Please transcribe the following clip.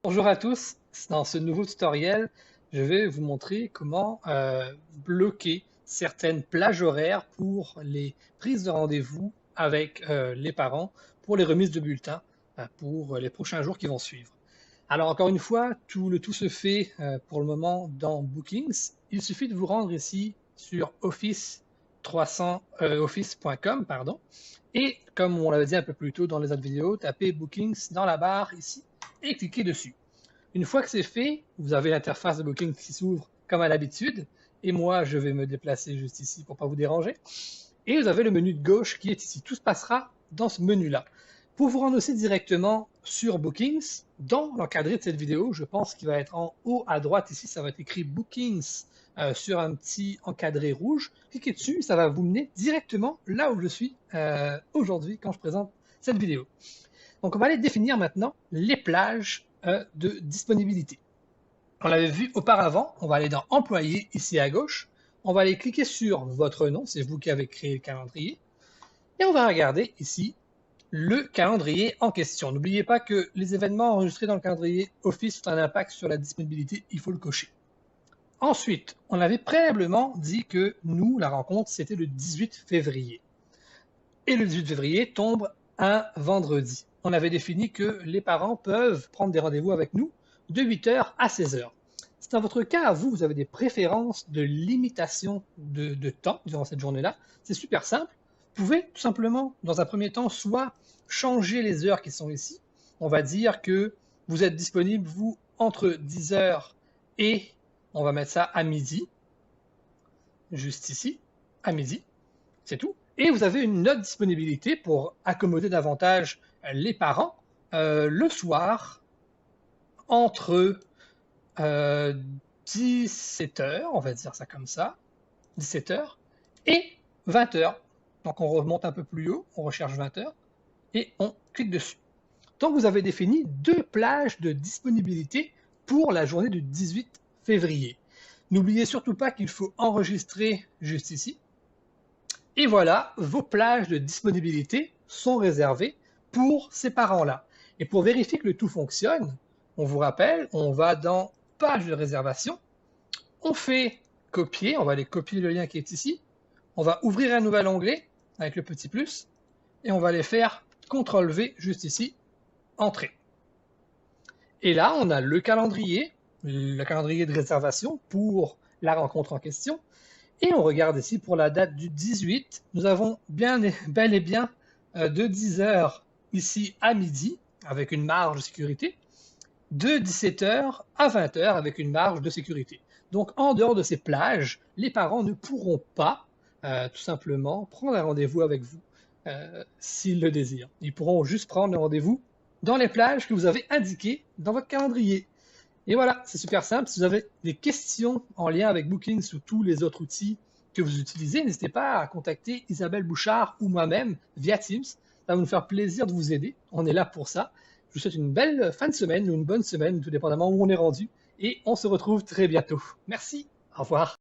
Bonjour à tous, dans ce nouveau tutoriel, je vais vous montrer comment bloquer certaines plages horaires pour les prises de rendez-vous avec les parents pour les remises de bulletins pour les prochains jours qui vont suivre. Alors encore une fois, le tout se fait pour le moment dans Bookings. Il suffit de vous rendre ici sur office.com, pardon, et comme on l'avait dit un peu plus tôt dans les autres vidéos, tapez Bookings dans la barre ici et cliquez dessus. Une fois que c'est fait, vous avez l'interface de Booking qui s'ouvre comme à l'habitude. Et moi, je vais me déplacer juste ici pour ne pas vous déranger. Et vous avez le menu de gauche qui est ici. Tout se passera dans ce menu-là. Pour vous rendre aussi directement sur Bookings, dans l'encadré de cette vidéo, je pense qu'il va être en haut à droite ici, ça va être écrit Bookings sur un petit encadré rouge. Cliquez dessus, ça va vous mener directement là où je suis aujourd'hui quand je présente cette vidéo. Donc on va aller définir maintenant les plages de disponibilité. On l'avait vu auparavant, on va aller dans Employé ici à gauche, on va aller cliquer sur votre nom, c'est vous qui avez créé le calendrier, et on va regarder ici le calendrier en question. N'oubliez pas que les événements enregistrés dans le calendrier Office ont un impact sur la disponibilité, il faut le cocher. Ensuite, on avait préalablement dit que nous, la rencontre, c'était le 18 février. Et le 18 février tombe un vendredi. On avait défini que les parents peuvent prendre des rendez-vous avec nous de 8h à 16h. Si dans votre cas, vous avez des préférences de limitation de temps durant cette journée-là, c'est super simple. Vous pouvez tout simplement, dans un premier temps, soit changer les heures qui sont ici. On va dire que vous êtes disponible, vous, entre 10h et, on va mettre ça à midi, juste ici, à midi, c'est tout. Et vous avez une autre disponibilité pour accommoder davantage les parents le soir entre 17h, on va dire ça comme ça, 17h et 20h. Donc on remonte un peu plus haut, on recherche 20h et on clique dessus. Donc vous avez défini deux plages de disponibilité pour la journée du 18 février. N'oubliez surtout pas qu'il faut enregistrer juste ici. Et voilà, vos plages de disponibilité sont réservées pour ces parents-là. Et pour vérifier que le tout fonctionne, on vous rappelle, on va dans page de réservation, on fait copier, on va aller copier le lien qui est ici, on va ouvrir un nouvel onglet avec le petit plus, et on va aller faire CTRL-V juste ici, entrée. Et là, on a le calendrier de réservation pour la rencontre en question. Et on regarde ici pour la date du 18, nous avons bel et bien de 10h ici à midi, avec une marge de sécurité, de 17h à 20h avec une marge de sécurité. Donc en dehors de ces plages, les parents ne pourront pas tout simplement prendre un rendez-vous avec vous s'ils le désirent. Ils pourront juste prendre le rendez-vous dans les plages que vous avez indiquées dans votre calendrier. Et voilà, c'est super simple. Si vous avez des questions en lien avec Bookings ou tous les autres outils que vous utilisez, n'hésitez pas à contacter Isabelle Bouchard ou moi-même via Teams. Ça va nous faire plaisir de vous aider. On est là pour ça. Je vous souhaite une belle fin de semaine ou une bonne semaine, tout dépendamment où on est rendu. Et on se retrouve très bientôt. Merci. Au revoir.